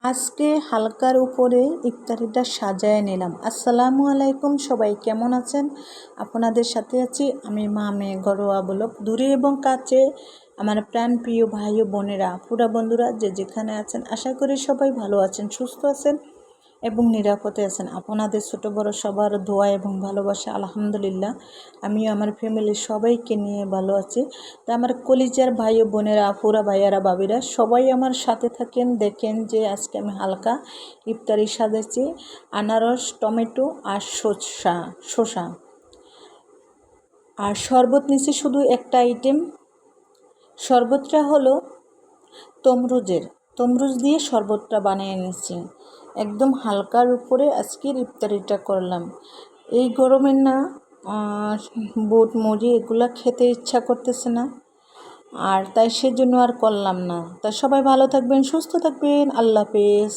আজকে হালকার উপরে ইফতারিটা সাজায় নিলাম। আসসালামু আলাইকুম, সবাই কেমন আছেন? আপনাদের সাথে আছি আমি মামে ঘরোয়া ব্লগ। দূরে এবং কাছে আমার প্রাণ প্রিয় ভাই ও বোনেরা, পুরা বন্ধুরা যে যেখানে আছেন, আশা করি সবাই ভালো আছেন, সুস্থ আছেন এবং নিরাপদে আছেন। আপনাদের ছোট বড় সবার দোয়া এবং ভালোবাসা আলহামদুলিল্লাহ আমিও আমার ফ্যামিলির সবাইকে নিয়ে ভালো আছি। তা আমার কলিজার ভাই ও বোনেরা, আপুরা, ভাইয়ারা, বাবিরা সবাই আমার সাথে থাকেন। দেখেন যে আজকে আমি হালকা ইফতারি সাজাচ্ছি। আনারস, টমেটো আর শসা আর শরবত নিচ্ছি, শুধু একটা আইটেম। শরবতটা হলো তমরুজ দিয়ে শরবতটা বানিয়ে নিচ্ছি। একদম হালকার উপরে আজকের ইফতারিটা করলাম। এই গরমের না বুট মুড়ি এগুলো খেতে ইচ্ছা করতেছে না, আর তাই সেজন্য আর করলাম না। তা সবাই ভালো থাকবেন, সুস্থ থাকবেন, আল্লাহ হাফেজ।